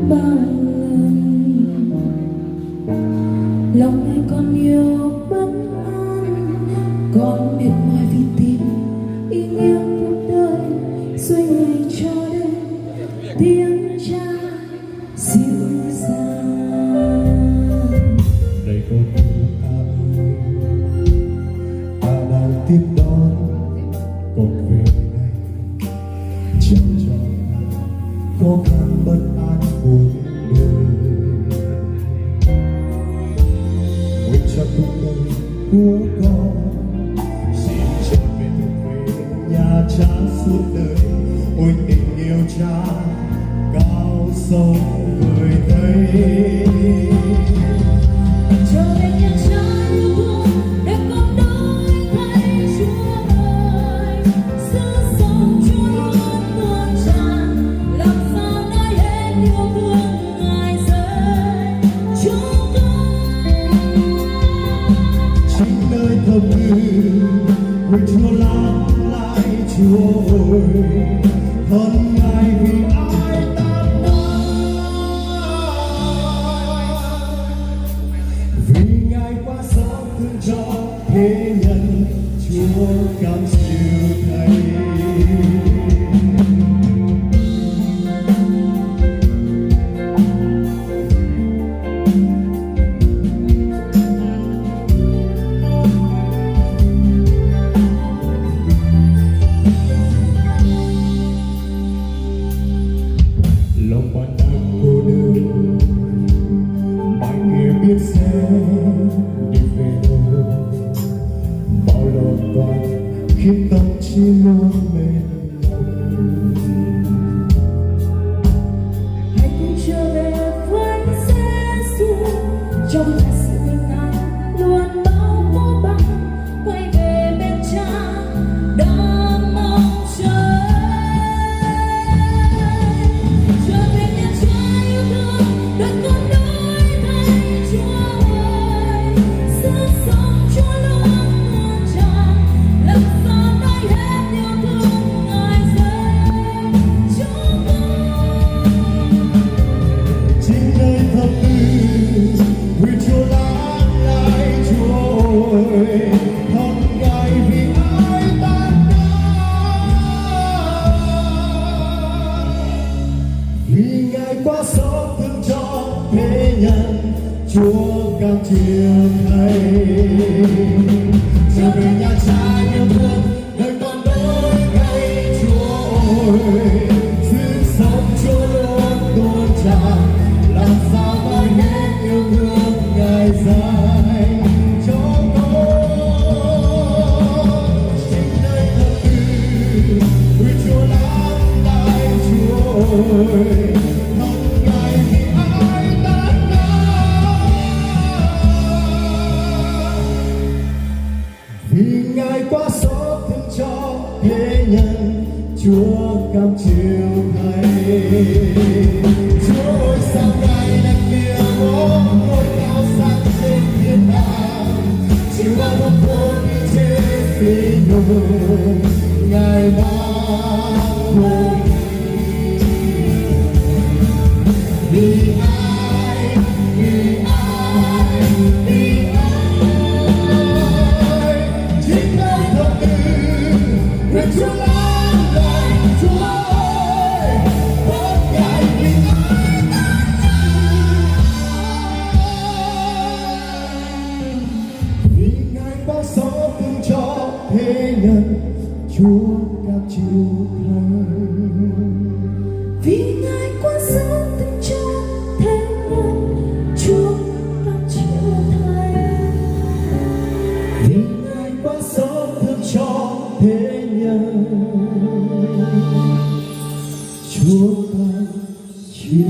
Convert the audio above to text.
bao lần lòng này còn nhiều bất an, còn mệt mỏi vì tìm ý nghĩa cuộc đời, rồi ngày cho đến tiếng cha dịu dàng. Đây con ta đang tiếp đón con về đây, chẳng cho khó khăn bất an cuộc đời. Nguyện cho cuộc đời của con xin trở về thuộc về nhà cha suốt đời. Ôi tình yêu cha cao sâu người thấy. Trở về nhà cha yêu thương để con đổi thay Chúa ơi, sự sống Chúa luôn tuôn tràn, làm sao nói hết yêu thương Ngài rơi chúng con. Chính nơi thập tự nguyện Chúa làm lại Chúa ơi, thân Ngài vì ai tan nát, vì Ngài quá xót thương cho thế nhân, Chúa cam chịu thay. Lòng bạn đang cô đơn, bạn kia biết sẽ đi về đâu. Bao lo toan khiến tâm trí luôn mệt mỏi. Hãy cùng trở về với Giêsu trong sự bình an luôn bao vô băng, quay về bên cha đang mong chờ. Trở về nhà cha yêu thương đời con đổi thay Chúa ơi, sự sống Chúa luôn tuôn tràn, làm sao nói hết yêu thương Ngài rơi chúng con. Chính nơi thập tự nguyện Chúa làm lại Chúa ơi, thân Ngài vì ai tan nát, vì Ngài quá xót thương cho thế nhân, Chúa cam chịu thay. Trở về nhà cha yêu thương đời con đổi thay Chúa ơi, sự sống Chúa luôn tuôn tràn, làm sao nói hết yêu thương Ngài dành cho con. Chính nơi thập tự nguyện Chúa làm lại Chúa ơi, thân Ngài vì ai tan nát, vì Ngài quá xót thương cho thế nhân, Chúa cam chịu thay. Chúa ơi sao Ngài đặt điều ngôi cao sang trên thiên đàng, chịu bao một khổ như trên phi nhung, Ngài mang khổ vì ai, vì ai, vì ai. Chính nơi thập tự nguyện Chúa làm lại Chúa ơi, thân Ngài vì ai tan nát, vì Ngài quá xót thương cho thế nhân, Chúa cam chịu thay. Vì Ngài quá xót thương cho thế nhân, Chúa cam chịu thay. Vì Ngài quá xót thương cho thế nhân, Chúa cam chịu